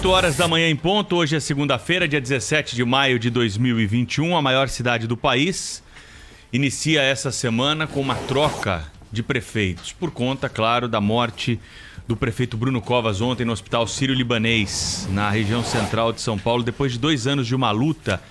8 horas da manhã em ponto, hoje é segunda-feira, dia 17 de maio de 2021, a maior cidade do país inicia essa semana com uma troca de prefeitos, por conta, claro, da morte do prefeito Bruno Covas ontem no Hospital Sírio-Libanês, na região central de São Paulo, depois de 2 anos de uma luta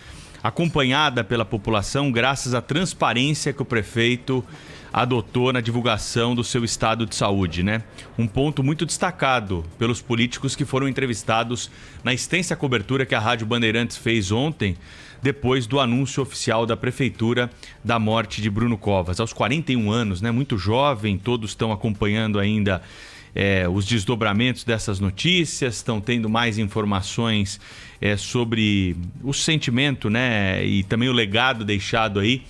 acompanhada pela população, graças à transparência que o prefeito adotou na divulgação do seu estado de saúde, né? Um ponto muito destacado pelos políticos que foram entrevistados na extensa cobertura que a Rádio Bandeirantes fez ontem, depois do anúncio oficial da prefeitura da morte de Bruno Covas. Aos 41 anos, né? Muito jovem, todos estão acompanhando ainda os desdobramentos dessas notícias, estão tendo mais informações sobre o sentimento, né? E também o legado deixado aí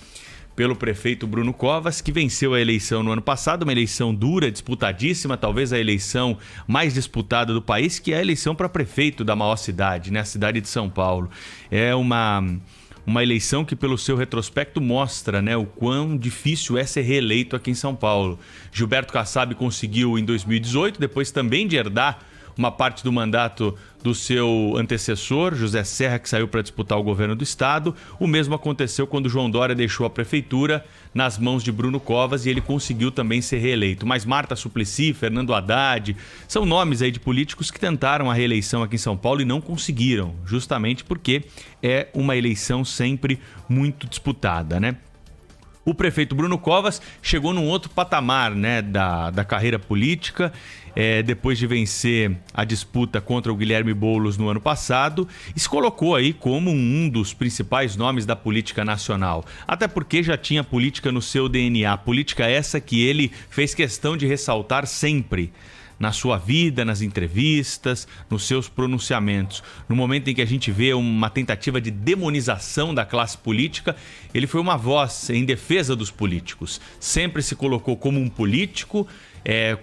pelo prefeito Bruno Covas, que venceu a eleição no ano passado, uma eleição dura, disputadíssima, talvez a eleição mais disputada do país, que é a eleição para prefeito da maior cidade, né, a cidade de São Paulo. É uma eleição que, pelo seu retrospecto, mostra, né, o quão difícil é ser reeleito aqui em São Paulo. Gilberto Kassab conseguiu em 2018, depois também de herdar uma parte do mandato do seu antecessor, José Serra, que saiu para disputar o governo do estado. O mesmo aconteceu quando João Dória deixou a prefeitura nas mãos de Bruno Covas e ele conseguiu também ser reeleito. Mas Marta Suplicy, Fernando Haddad, são nomes aí de políticos que tentaram a reeleição aqui em São Paulo e não conseguiram, justamente porque é uma eleição sempre muito disputada, né? O prefeito Bruno Covas chegou num outro patamar, né, da carreira política, depois de vencer a disputa contra o Guilherme Boulos no ano passado, e se colocou aí como um dos principais nomes da política nacional. Até porque já tinha política no seu DNA, política essa que ele fez questão de ressaltar sempre na sua vida, nas entrevistas, nos seus pronunciamentos. No momento em que a gente vê uma tentativa de demonização da classe política, ele foi uma voz em defesa dos políticos. Sempre se colocou como um político,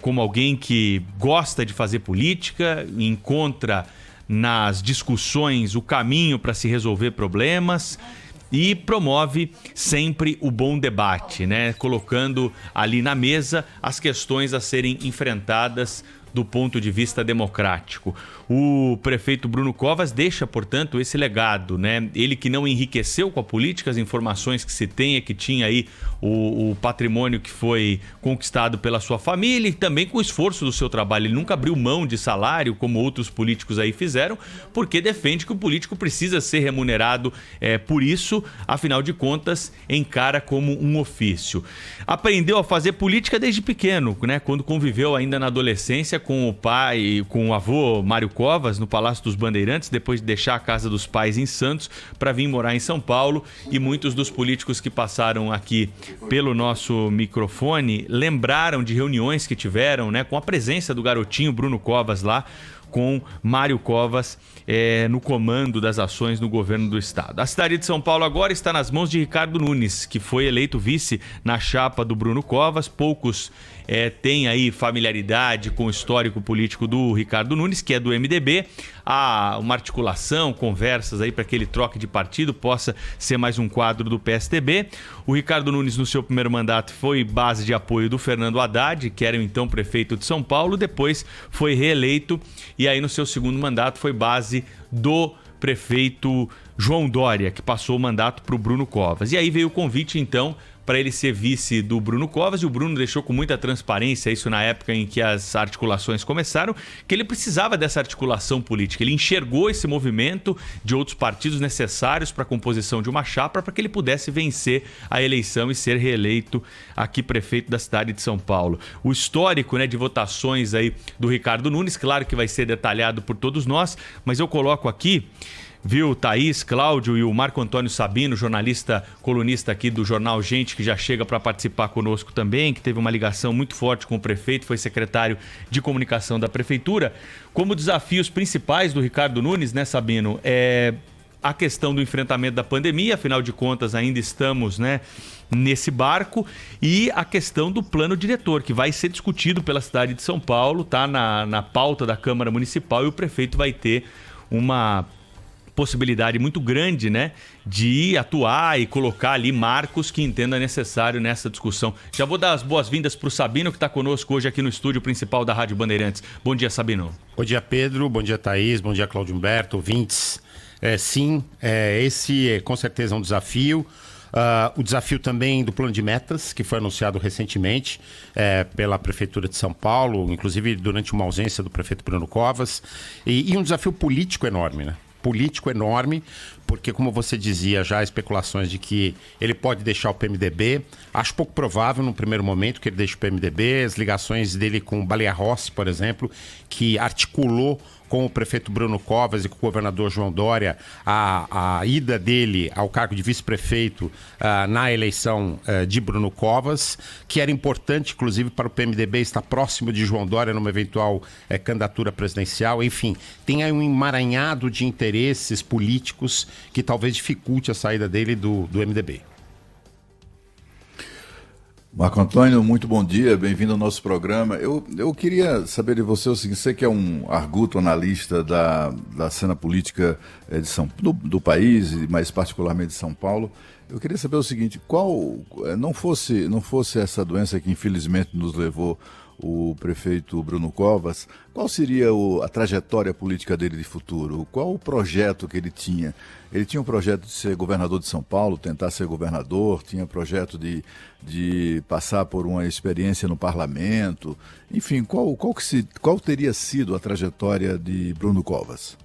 como alguém que gosta de fazer política, encontra nas discussões o caminho para se resolver problemas e promove sempre o bom debate, né? Colocando ali na mesa as questões a serem enfrentadas do ponto de vista democrático. O prefeito Bruno Covas deixa, portanto, esse legado, né? Ele que não enriqueceu com a política, as informações que se tem é que tinha aí o patrimônio que foi conquistado pela sua família e também com o esforço do seu trabalho. Ele nunca abriu mão de salário, como outros políticos aí fizeram, porque defende que o político precisa ser remunerado por isso, afinal de contas, encara como um ofício. Aprendeu a fazer política desde pequeno, né? Quando conviveu ainda na adolescência com o pai, com o avô Mário Covas, no Palácio dos Bandeirantes, depois de deixar a casa dos pais em Santos para vir morar em São Paulo. E muitos dos políticos que passaram aqui pelo nosso microfone lembraram de reuniões que tiveram, né, com a presença do garotinho Bruno Covas lá, com Mário Covas no comando das ações no governo do estado. A cidade de São Paulo agora está nas mãos de Ricardo Nunes, que foi eleito vice na chapa do Bruno Covas. Poucos têm aí familiaridade com o histórico político do Ricardo Nunes, que é do MDB. Há uma articulação, conversas aí para que ele troque de partido, possa ser mais um quadro do PSDB. O Ricardo Nunes, no seu primeiro mandato, foi base de apoio do Fernando Haddad, que era então prefeito de São Paulo, depois foi reeleito e aí no seu segundo mandato foi base do prefeito João Dória, que passou o mandato para o Bruno Covas. E aí veio o convite então para ele ser vice do Bruno Covas, e o Bruno deixou com muita transparência, isso na época em que as articulações começaram, que ele precisava dessa articulação política. Ele enxergou esse movimento de outros partidos necessários para a composição de uma chapa para que ele pudesse vencer a eleição e ser reeleito aqui prefeito da cidade de São Paulo. O histórico, né, de votações aí do Ricardo Nunes, claro que vai ser detalhado por todos nós, mas eu coloco aqui, viu, Thaís, Cláudio e o Marco Antônio Sabino, jornalista, colunista aqui do jornal Gente, que já chega para participar conosco também, que teve uma ligação muito forte com o prefeito, foi secretário de comunicação da prefeitura. Como desafios principais do Ricardo Nunes, né, Sabino, a questão do enfrentamento da pandemia, afinal de contas ainda estamos, né, nesse barco, e a questão do plano diretor, que vai ser discutido pela cidade de São Paulo, tá na pauta da Câmara Municipal, e o prefeito vai ter uma possibilidade muito grande, né, de atuar e colocar ali marcos que entenda necessário nessa discussão. Já vou dar as boas-vindas para o Sabino, que está conosco hoje aqui no estúdio principal da Rádio Bandeirantes. Bom dia, Sabino. Bom dia, Pedro. Bom dia, Thaís. Bom dia, Cláudio Humberto, ouvintes. Esse é com certeza um desafio. O desafio também do plano de metas, que foi anunciado recentemente pela Prefeitura de São Paulo, inclusive durante uma ausência do prefeito Bruno Covas, e um desafio político enorme, né? Político enorme, porque, como você dizia, já há especulações de que ele pode deixar o PMDB. Acho pouco provável, no primeiro momento, que ele deixe o PMDB. As ligações dele com o Baleia Rossi, por exemplo, que articulou com o prefeito Bruno Covas e com o governador João Dória a ida dele ao cargo de vice-prefeito na eleição de Bruno Covas, que era importante, inclusive, para o PMDB estar próximo de João Dória numa eventual candidatura presidencial. Enfim, tem aí um emaranhado de interesses políticos que talvez dificulte a saída dele do MDB. Marco Antônio, muito bom dia, bem-vindo ao nosso programa. Eu queria saber de você o seguinte: você que é um arguto analista da cena política do país, e mais particularmente de São Paulo, eu queria saber o seguinte: qual não fosse essa doença que infelizmente nos levou o prefeito Bruno Covas, qual seria a trajetória política dele de futuro? Qual o projeto que ele tinha? Ele tinha um projeto de ser governador de São Paulo, tentar ser governador, tinha projeto de passar por uma experiência no parlamento. Enfim, qual teria sido a trajetória de Bruno Covas?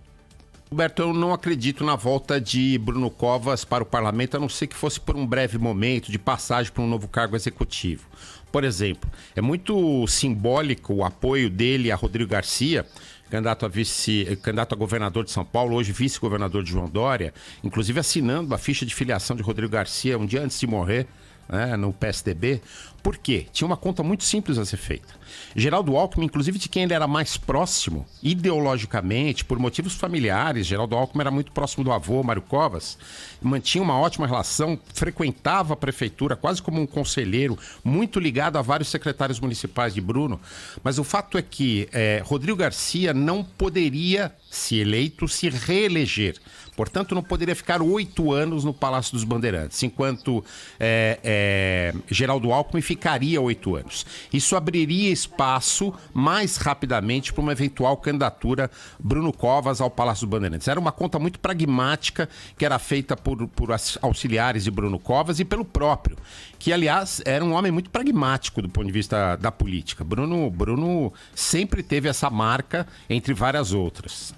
Roberto, eu não acredito na volta de Bruno Covas para o parlamento, a não ser que fosse por um breve momento de passagem para um novo cargo executivo. Por exemplo, é muito simbólico o apoio dele a Rodrigo Garcia, candidato a governador de São Paulo, hoje vice-governador de João Dória, inclusive assinando a ficha de filiação de Rodrigo Garcia um dia antes de morrer, né, no PSDB. Por quê? Tinha uma conta muito simples a ser feita. Geraldo Alckmin, inclusive de quem ele era mais próximo, ideologicamente, por motivos familiares, Geraldo Alckmin era muito próximo do avô, Mário Covas, mantinha uma ótima relação, frequentava a prefeitura quase como um conselheiro, muito ligado a vários secretários municipais de Bruno. Mas o fato é que Rodrigo Garcia não poderia, se eleito, se reeleger. Portanto, não poderia ficar 8 anos no Palácio dos Bandeirantes, enquanto Geraldo Alckmin ficaria 8 anos. Isso abriria espaço mais rapidamente para uma eventual candidatura Bruno Covas ao Palácio dos Bandeirantes. Era uma conta muito pragmática que era feita por auxiliares de Bruno Covas e pelo próprio, que, aliás, era um homem muito pragmático do ponto de vista da política. Bruno sempre teve essa marca, entre várias outras.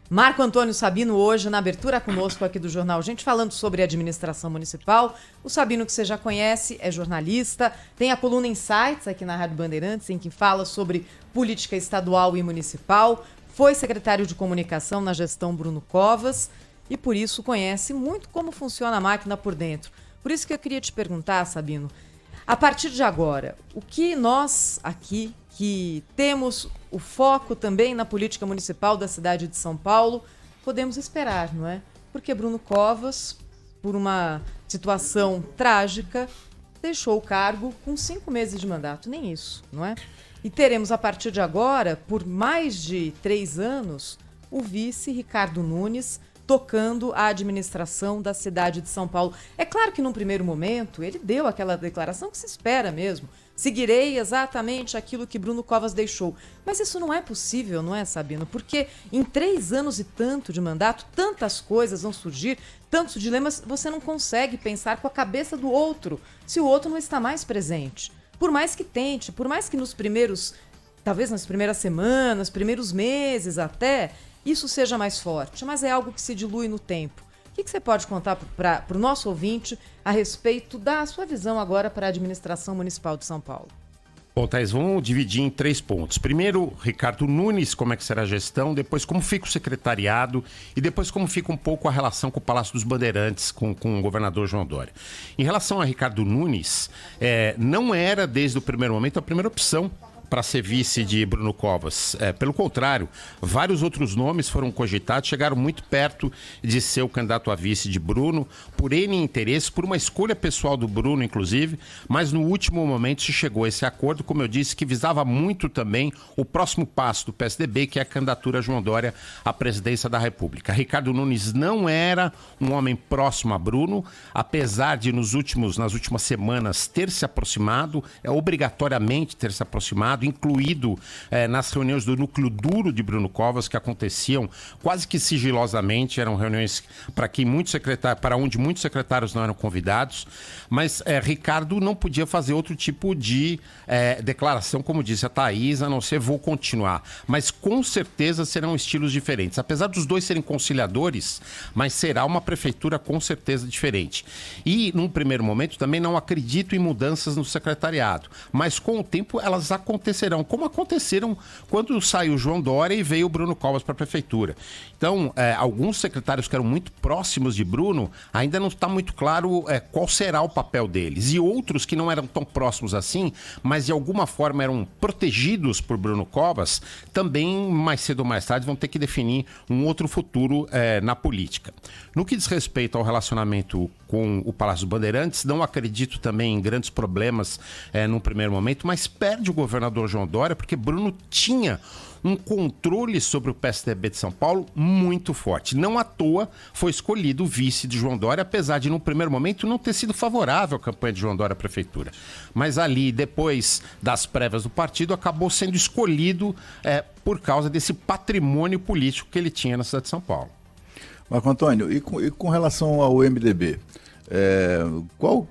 Marco Antônio Sabino hoje na abertura conosco aqui do Jornal Gente, falando sobre administração municipal. O Sabino, que você já conhece, é jornalista, tem a coluna Insights aqui na Rádio Bandeirantes, em que fala sobre política estadual e municipal, foi secretário de comunicação na gestão Bruno Covas e por isso conhece muito como funciona a máquina por dentro. Por isso que eu queria te perguntar, Sabino, a partir de agora, o que nós aqui, que temos o foco também na política municipal da cidade de São Paulo, podemos esperar, não é? Porque Bruno Covas, por uma situação trágica, deixou o cargo com 5 meses de mandato, nem isso, não é? E teremos a partir de agora, por mais de 3 anos, o vice Ricardo Nunes tocando a administração da cidade de São Paulo. É claro que num primeiro momento ele deu aquela declaração que se espera mesmo. Seguirei exatamente aquilo que Bruno Covas deixou. Mas isso não é possível, não é, Sabino? Porque em 3 anos e tanto de mandato, tantas coisas vão surgir, tantos dilemas, você não consegue pensar com a cabeça do outro, se o outro não está mais presente. Por mais que tente, por mais que talvez nas primeiras semanas, primeiros meses até, isso seja mais forte, mas é algo que se dilui no tempo. O que você pode contar para o nosso ouvinte a respeito da sua visão agora para a administração municipal de São Paulo? Bom, Thaís, vamos dividir em 3 pontos. Primeiro, Ricardo Nunes, como é que será a gestão, depois como fica o secretariado e depois como fica um pouco a relação com o Palácio dos Bandeirantes, com o governador João Dória. Em relação a Ricardo Nunes, não era desde o primeiro momento a primeira opção para ser vice de Bruno Covas. Pelo contrário, vários outros nomes foram cogitados, chegaram muito perto de ser o candidato a vice de Bruno, por N interesse, por uma escolha pessoal do Bruno, inclusive, mas no último momento se chegou a esse acordo, como eu disse, que visava muito também o próximo passo do PSDB, que é a candidatura a João Dória à presidência da República. Ricardo Nunes não era um homem próximo a Bruno, apesar de nas últimas semanas ter se aproximado, obrigatoriamente ter se aproximado, incluído nas reuniões do núcleo duro de Bruno Covas, que aconteciam quase que sigilosamente, eram reuniões para onde muitos secretários não eram convidados, mas Ricardo não podia fazer outro tipo de declaração, como disse a Thaís, a não ser vou continuar. Mas com certeza serão estilos diferentes. Apesar dos dois serem conciliadores, mas será uma prefeitura com certeza diferente. E, num primeiro momento, também não acredito em mudanças no secretariado. Mas com o tempo elas acontecerão, como aconteceram quando saiu o João Dória e veio o Bruno Covas para a prefeitura. Então, alguns secretários que eram muito próximos de Bruno, ainda não está muito claro qual será o papel deles. E outros que não eram tão próximos assim, mas de alguma forma eram protegidos por Bruno Covas, também mais cedo ou mais tarde vão ter que definir um outro futuro na política. No que diz respeito ao relacionamento com o Palácio dos Bandeirantes, não acredito também em grandes problemas num primeiro momento, mas perde o governador João Dória, porque Bruno tinha um controle sobre o PSDB de São Paulo muito forte. Não à toa foi escolhido o vice de João Dória, apesar de, no primeiro momento, não ter sido favorável à campanha de João Dória à prefeitura. Mas ali, depois das prévias do partido, acabou sendo escolhido por causa desse patrimônio político que ele tinha na cidade de São Paulo. Marco Antônio, e com relação ao MDB? Qual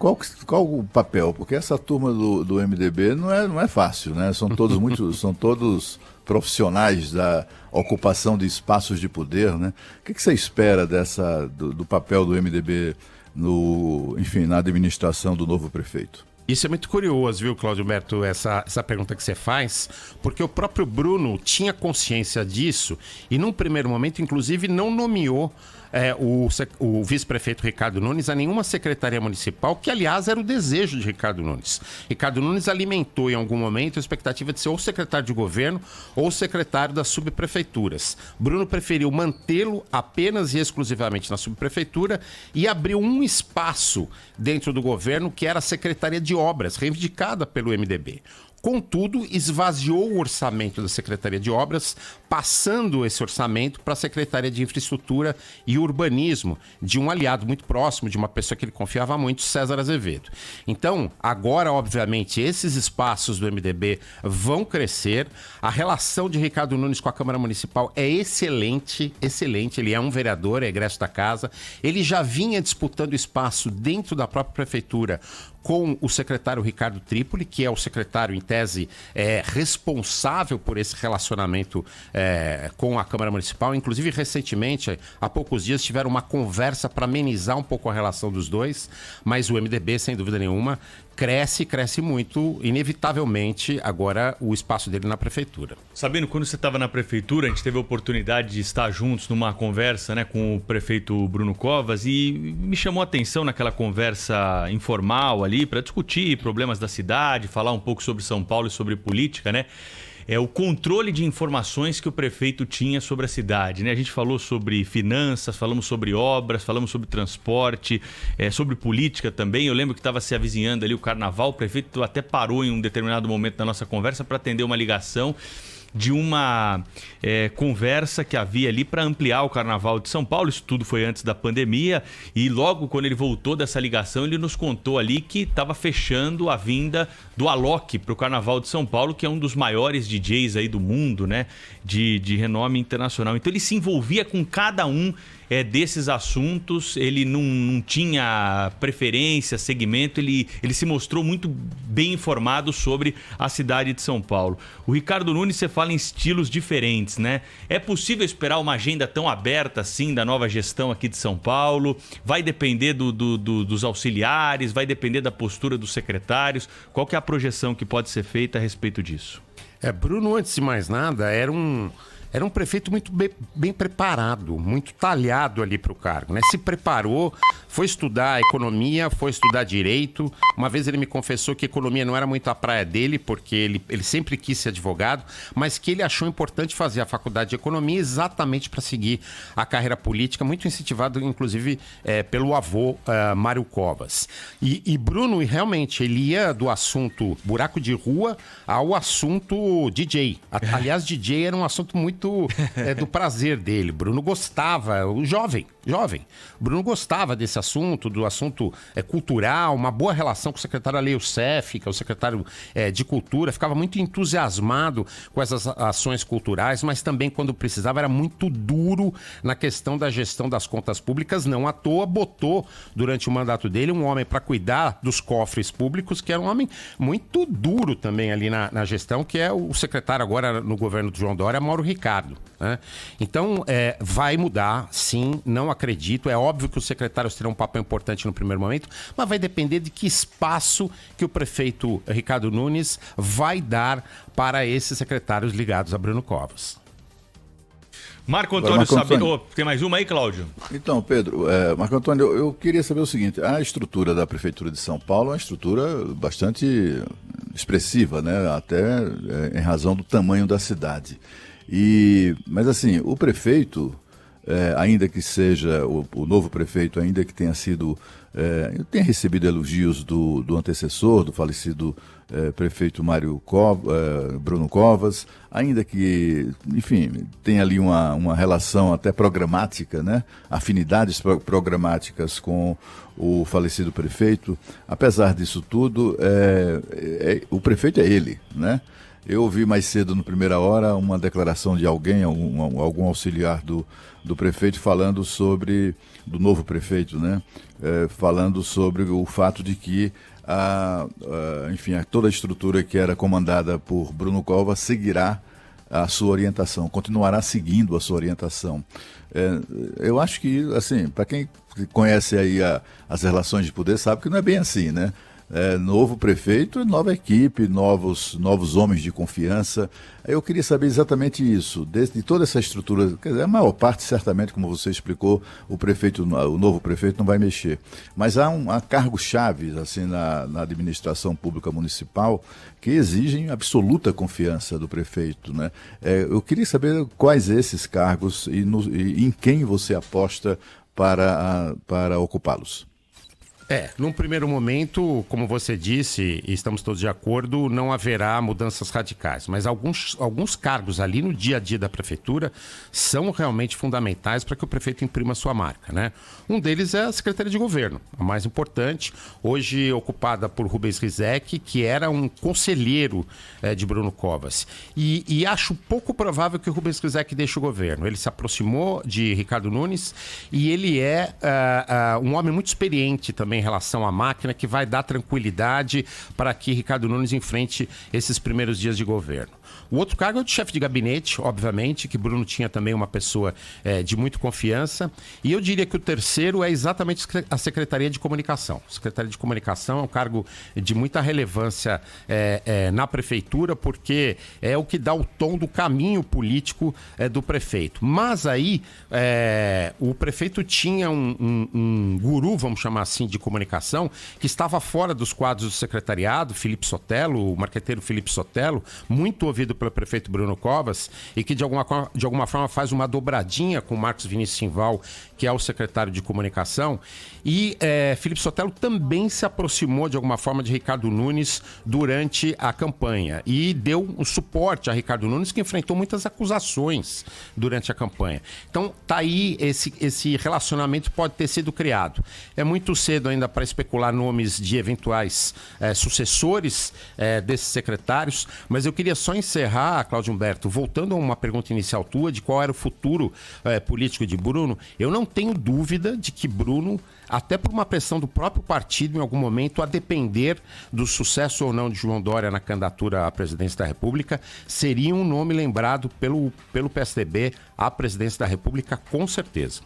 o papel? Porque essa turma do MDB não é fácil, né? São todos profissionais da ocupação de espaços de poder, né? O que você espera do papel do MDB na administração do novo prefeito? Isso é muito curioso, viu, Cláudio Humberto, essa pergunta que você faz, porque o próprio Bruno tinha consciência disso e, num primeiro momento, inclusive, não nomeou o vice-prefeito Ricardo Nunes a nenhuma secretaria municipal, que, aliás, era o desejo de Ricardo Nunes. Ricardo Nunes alimentou, em algum momento, a expectativa de ser ou secretário de governo ou secretário das subprefeituras. Bruno preferiu mantê-lo apenas e exclusivamente na subprefeitura e abriu um espaço dentro do governo, que era a Secretaria de Obras, reivindicada pelo MDB. Contudo, esvaziou o orçamento da Secretaria de Obras, passando esse orçamento para a Secretaria de Infraestrutura e Urbanismo, de um aliado muito próximo, de uma pessoa que ele confiava muito, César Azevedo. Então, agora, obviamente, esses espaços do MDB vão crescer. A relação de Ricardo Nunes com a Câmara Municipal é excelente, excelente. Ele é um vereador, é egresso da casa. Ele já vinha disputando espaço dentro da própria prefeitura com o secretário Ricardo Trípoli, que é o secretário, em tese, responsável por esse relacionamento com a Câmara Municipal. Inclusive, recentemente, há poucos dias, tiveram uma conversa para amenizar um pouco a relação dos dois, mas o MDB, sem dúvida nenhuma, cresce muito, inevitavelmente, agora o espaço dele na prefeitura. Sabino, quando você estava na prefeitura, a gente teve a oportunidade de estar juntos numa conversa, né, com o prefeito Bruno Covas, e me chamou a atenção naquela conversa informal ali para discutir problemas da cidade, falar um pouco sobre São Paulo e sobre política, né? O controle de informações que o prefeito tinha sobre a cidade, né? A gente falou sobre finanças, falamos sobre obras, falamos sobre transporte, sobre política também. Eu lembro que estava se avizinhando ali o carnaval, o prefeito até parou em um determinado momento da nossa conversa para atender uma ligação de uma conversa que havia ali para ampliar o Carnaval de São Paulo. Isso tudo foi antes da pandemia, e logo quando ele voltou dessa ligação, ele nos contou ali que estava fechando a vinda do Alok para o Carnaval de São Paulo, que é um dos maiores DJs aí do mundo, né, de renome internacional. Então ele se envolvia com cada um desses assuntos, ele não tinha preferência, segmento, ele se mostrou muito bem informado sobre a cidade de São Paulo. O Ricardo Nunes, você fala em estilos diferentes, né? É possível esperar uma agenda tão aberta assim da nova gestão aqui de São Paulo? Vai depender dos auxiliares, vai depender da postura dos secretários? Qual que é a projeção que pode ser feita a respeito disso? Bruno, antes de mais nada, era era um prefeito muito bem preparado, muito talhado ali para o cargo, né? Se preparou, foi estudar economia, foi estudar direito. Uma vez ele me confessou que economia não era muito a praia dele, porque ele sempre quis ser advogado, mas que ele achou importante fazer a faculdade de economia exatamente para seguir a carreira política, muito incentivado, inclusive, pelo avô Mário Covas. E Bruno, realmente, ele ia do assunto buraco de rua ao assunto DJ. Aliás, DJ era um assunto muito do prazer dele. Bruno gostava, o jovem. Bruno gostava desse assunto, do assunto cultural, uma boa relação com o secretário Alei Youssef, que é o secretário de Cultura, ficava muito entusiasmado com essas ações culturais, mas também, quando precisava, era muito duro na questão da gestão das contas públicas. Não à toa, botou, durante o mandato dele, um homem para cuidar dos cofres públicos, que era um homem muito duro também ali na gestão, que é o secretário agora no governo do João Dória, Mauro Ricardo, né? Então, vai mudar, sim, não acredito. É óbvio que os secretários terão um papel importante no primeiro momento, mas vai depender de que espaço que o prefeito Ricardo Nunes vai dar para esses secretários ligados a Bruno Covas. Marco Antônio Sabino. Tem mais uma aí, Cláudio? Então, Pedro, Marco Antônio, eu queria saber o seguinte: a estrutura da Prefeitura de São Paulo é uma estrutura bastante expressiva, né? Até em razão do tamanho da cidade. Mas assim, o prefeito, ainda que seja o novo prefeito, ainda que tenha sido, tenha recebido elogios do antecessor, do falecido prefeito Bruno Covas, ainda que, enfim, tem ali uma relação até programática, né? Afinidades programáticas com o falecido prefeito. Apesar disso tudo, o prefeito é ele, né? Eu ouvi mais cedo, no Primeira Hora, uma declaração de alguém, algum auxiliar do prefeito, falando sobre, do novo prefeito, né? Falando sobre o fato de que enfim, toda a estrutura que era comandada por Bruno Covas seguirá a sua orientação, continuará seguindo a sua orientação. Eu acho que, assim, para quem conhece aí as relações de poder, sabe que não é bem assim, né? Novo prefeito, nova equipe, novos homens de confiança. Eu queria saber exatamente isso, de toda essa estrutura. Quer dizer, a maior parte, certamente, como você explicou, o novo prefeito não vai mexer. Mas há cargos-chave assim, na administração pública municipal que exigem absoluta confiança do prefeito, né? Eu queria saber quais esses cargos e em quem você aposta para ocupá-los. Num primeiro momento, como você disse, e estamos todos de acordo, não haverá mudanças radicais. Mas alguns cargos ali no dia a dia da prefeitura são realmente fundamentais para que o prefeito imprima sua marca, né? Um deles é a Secretaria de Governo, a mais importante, hoje ocupada por Rubens Rizek, que era um conselheiro de Bruno Covas. E acho pouco provável que o Rubens Rizek deixe o governo. Ele se aproximou de Ricardo Nunes e ele é um homem muito experiente também em relação à máquina, que vai dar tranquilidade para que Ricardo Nunes enfrente esses primeiros dias de governo. O outro cargo é o de chefe de gabinete, obviamente, que Bruno tinha também uma pessoa de muita confiança. E eu diria que o terceiro é exatamente a Secretaria de Comunicação. Secretaria de Comunicação é um cargo de muita relevância na prefeitura, porque é o que dá o tom do caminho político do prefeito. Mas aí o prefeito tinha um guru, vamos chamar assim, de comunicação, que estava fora dos quadros do secretariado, Felipe Sotelo, o marqueteiro Felipe Sotelo, muito ouvido pelo prefeito Bruno Covas, e que de alguma forma faz uma dobradinha com o Marcos Vinícius Simval, que é o secretário de comunicação. E Felipe Sotelo também se aproximou de alguma forma de Ricardo Nunes durante a campanha e deu um suporte a Ricardo Nunes, que enfrentou muitas acusações durante a campanha. Então tá aí, esse relacionamento pode ter sido criado. É muito cedo ainda para especular nomes de eventuais sucessores desses secretários, mas eu queria só encerrar, Cláudio Humberto, voltando a uma pergunta inicial tua de qual era o futuro político de Bruno. Eu não tenho dúvida de que Bruno, até por uma pressão do próprio partido em algum momento, a depender do sucesso ou não de João Dória na candidatura à presidência da República, seria um nome lembrado pelo PSDB à presidência da República, com certeza.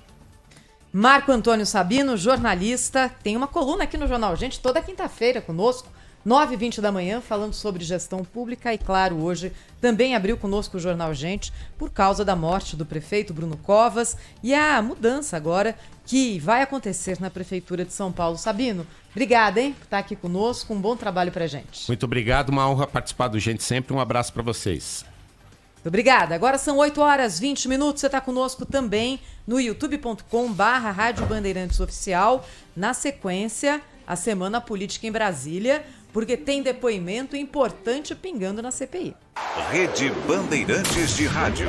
Marco Antônio Sabino, jornalista, tem uma coluna aqui no Jornal Gente toda quinta-feira conosco, 9h20 da manhã, falando sobre gestão pública. E claro, hoje também abriu conosco o Jornal Gente por causa da morte do prefeito Bruno Covas e a mudança agora que vai acontecer na Prefeitura de São Paulo. Sabino, obrigada, hein, por estar aqui conosco. Um bom trabalho pra gente. Muito obrigado, uma honra participar do Gente Sempre. Um abraço para vocês. Muito obrigada. Agora são 8h20. Você está conosco também no youtube.com/Rádio Bandeirantes Oficial. Na sequência, a Semana Política em Brasília, porque tem depoimento importante pingando na CPI. Rede Bandeirantes de Rádio.